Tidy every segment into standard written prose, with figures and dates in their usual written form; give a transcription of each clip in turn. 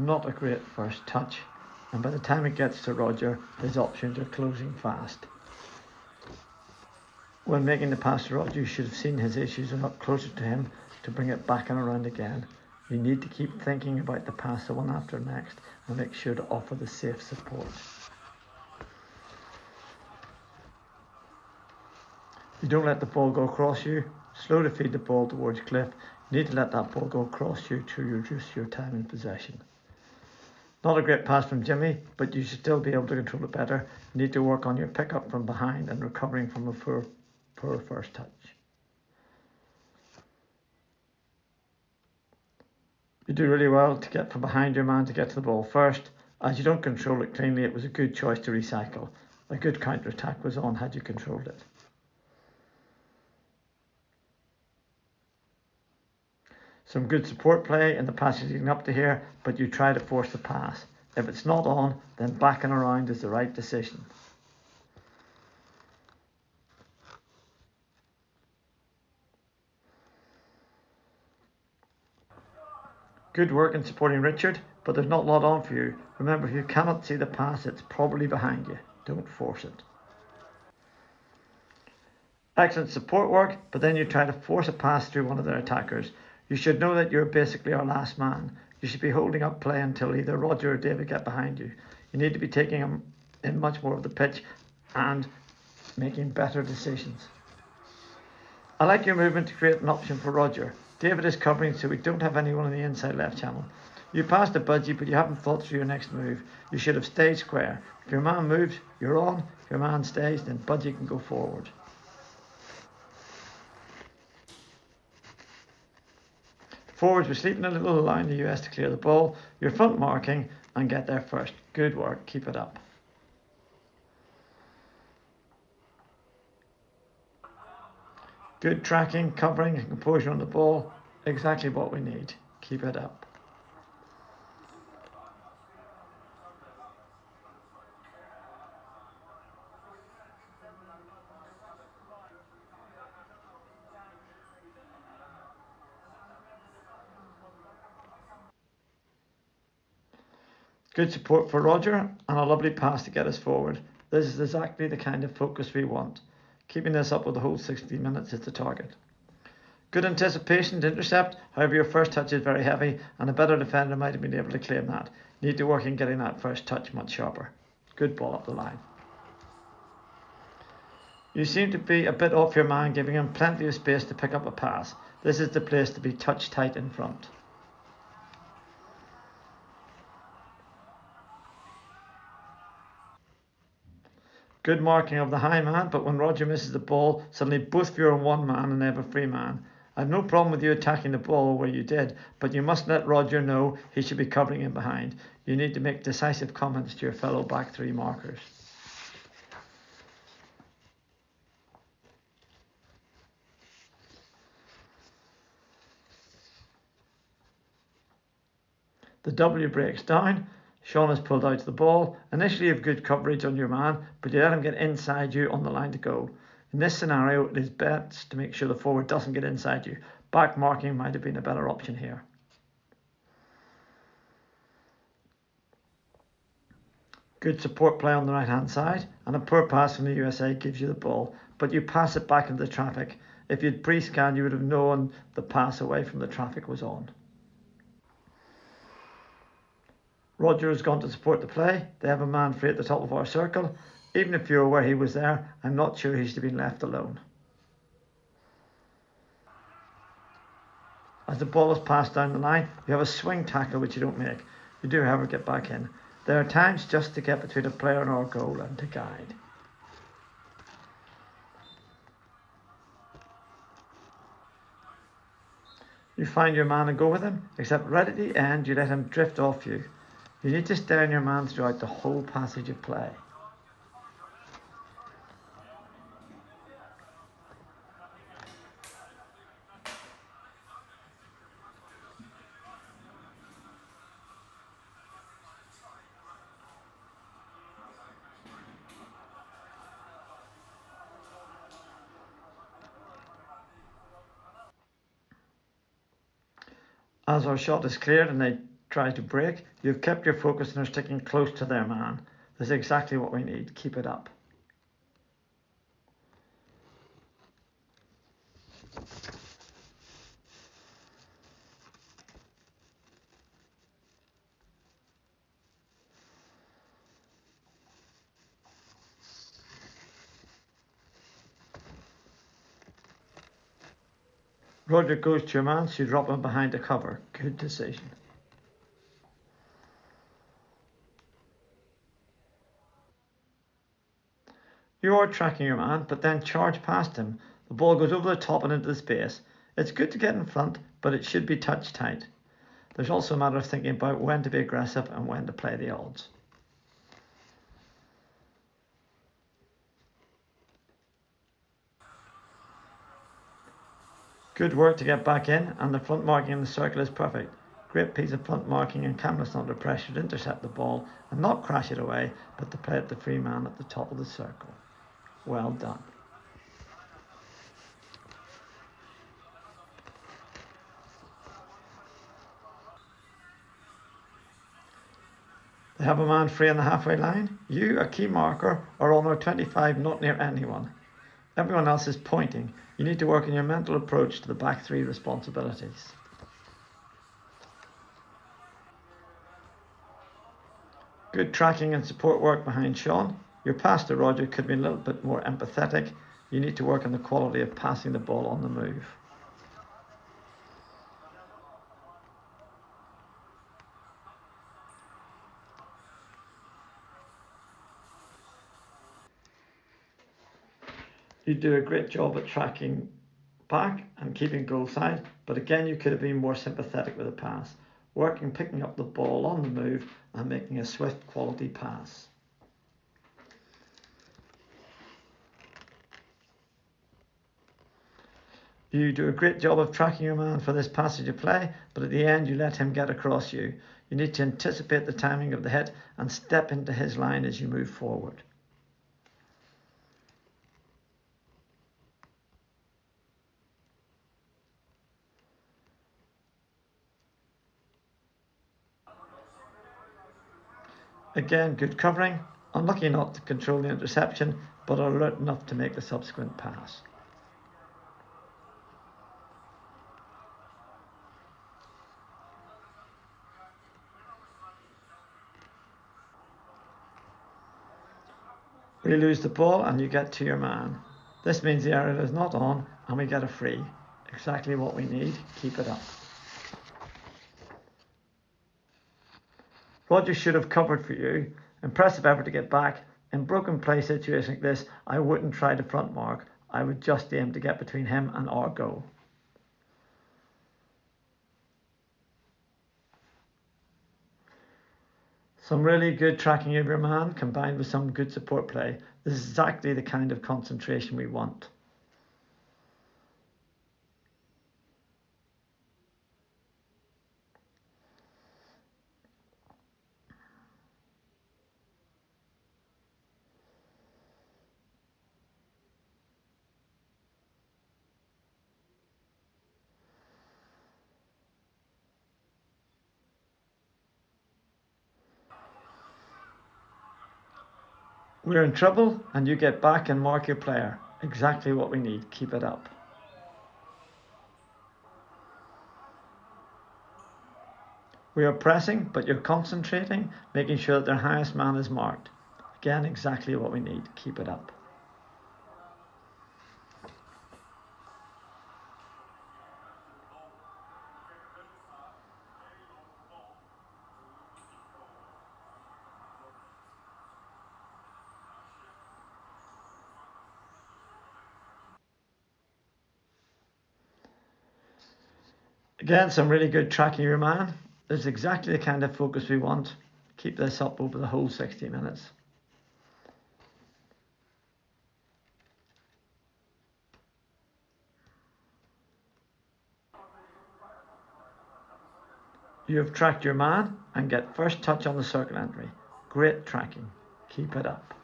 not a great first touch, and by the time it gets to Roger, his options are closing fast. When making the pass to Roger, you should have seen his issues and up closer to him to bring it back and around again. You need to keep thinking about the pass the one after next and make sure to offer the safe support. You don't let the ball go across you. Slow to feed the ball towards Cliff. You need to let that ball go across you to reduce your time in possession. Not a great pass from Jimmy, but you should still be able to control it better. You need to work on your pickup from behind and recovering from a poor first touch. You do really well to get from behind your man to get to the ball first. As you don't control it cleanly, it was a good choice to recycle. A good counter-attack was on had you controlled it. Some good support play in the passes leading up to here, but you try to force the pass. If it's not on, then backing around is the right decision. Good work in supporting Richard, but there's not a lot on for you. Remember, if you cannot see the pass, it's probably behind you. Don't force it. Excellent support work, but then you try to force a pass through one of their attackers. You should know that you're basically our last man. You should be holding up play until either Roger or David get behind you. You need to be taking them in much more of the pitch and making better decisions. I like your movement to create an option for Roger. David is covering, so we don't have anyone on the inside left channel. You passed to Budgie, but you haven't thought through your next move. You should have stayed square. If your man moves, you're on. If your man stays, then Budgie can go forward. Forwards were sleeping a little, allowing the US to clear the ball. Your front marking and get there first. Good work, keep it up. Good tracking, covering and composure on the ball. Exactly what we need. Keep it up. Good support for Roger and a lovely pass to get us forward. This is exactly the kind of focus we want. Keeping this up with the whole 60 minutes is the target. Good anticipation to intercept, however your first touch is very heavy and a better defender might have been able to claim that. You need to work in getting that first touch much sharper. Good ball up the line. You seem to be a bit off your man, giving him plenty of space to pick up a pass. This is the place to be touch tight in front. Good marking of the high man, but when Roger misses the ball, suddenly both of you are on one man and they have a free man. I have no problem with you attacking the ball where you did, but you must let Roger know he should be covering him behind. You need to make decisive comments to your fellow back three markers. The W breaks down. Sean has pulled out the ball. Initially you have good coverage on your man, but you let him get inside you on the line to go. In this scenario, it is best to make sure the forward doesn't get inside you. Back marking might have been a better option here. Good support play on the right hand side, and a poor pass from the USA gives you the ball, but you pass it back into the traffic. If you'd pre-scanned, you would have known the pass away from the traffic was on. Roger has gone to support the play. They have a man free at the top of our circle. Even if you're aware he was there, I'm not sure he should have been left alone. As the ball is passed down the line, you have a swing tackle which you don't make. You do, however, get back in. There are times just to get between a player and our goal and to guide. You find your man and go with him, except right at the end you let him drift off you. You need to stay on your man throughout the whole passage of play. As our shot is cleared and they tries to break, you've kept your focus and are sticking close to their man. This is exactly what we need. Keep it up. Roger goes to your man, so you drop him behind the cover. Good decision. You are tracking your man, but then charge past him. The ball goes over the top and into the space. It's good to get in front, but it should be touch tight. There's also a matter of thinking about when to be aggressive and when to play the odds. Good work to get back in, and the front marking in the circle is perfect. Great piece of front marking, and Camillus under pressure to intercept the ball and not crash it away, but to play at the free man at the top of the circle. Well done. They have a man free on the halfway line. You, a key marker, are on row 25, not near anyone. Everyone else is pointing. You need to work on your mental approach to the back three responsibilities. Good tracking and support work behind Sean. Your pass to Roger could be a little bit more empathetic. You need to work on the quality of passing the ball on the move. You do a great job at tracking back and keeping goal side, but again you could have been more sympathetic with the pass, working picking up the ball on the move and making a swift quality pass. You do a great job of tracking your man for this passage of play, but at the end you let him get across you. You need to anticipate the timing of the hit and step into his line as you move forward. Again, good covering. Unlucky not to control the interception, but alert enough to make the subsequent pass. We lose the ball and you get to your man. This means the error is not on and we get a free. Exactly what we need. Keep it up. Roger should have covered for you. Impressive effort to get back. In broken play situations like this, I wouldn't try to front mark. I would just aim to get between him and our goal. Some really good tracking of your man combined with some good support play. This is exactly the kind of concentration we want. We're in trouble and you get back and mark your player. Exactly what we need. Keep it up. We are pressing, but you're concentrating, making sure that their highest man is marked. Again, exactly what we need. Keep it up. Again, some really good tracking of your man. This is exactly the kind of focus we want. Keep this up over the whole 60 minutes. You have tracked your man and get first touch on the circle entry. Great tracking. Keep it up.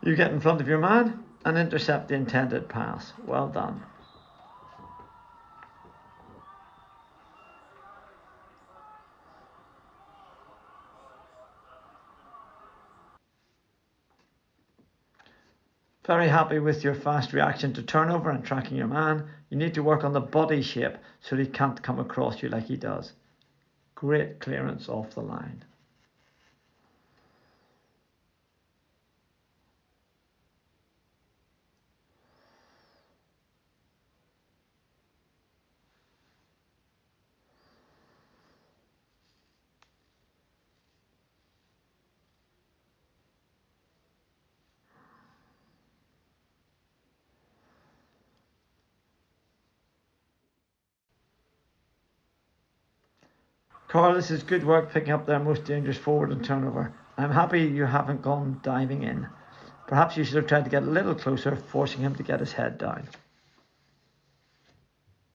You get in front of your man and intercept the intended pass. Well done. Very happy with your fast reaction to turnover and tracking your man. You need to work on the body shape so he can't come across you like he does. Great clearance off the line. Carl, this is good work picking up their most dangerous forward and turnover. I'm happy you haven't gone diving in. Perhaps you should have tried to get a little closer, forcing him to get his head down.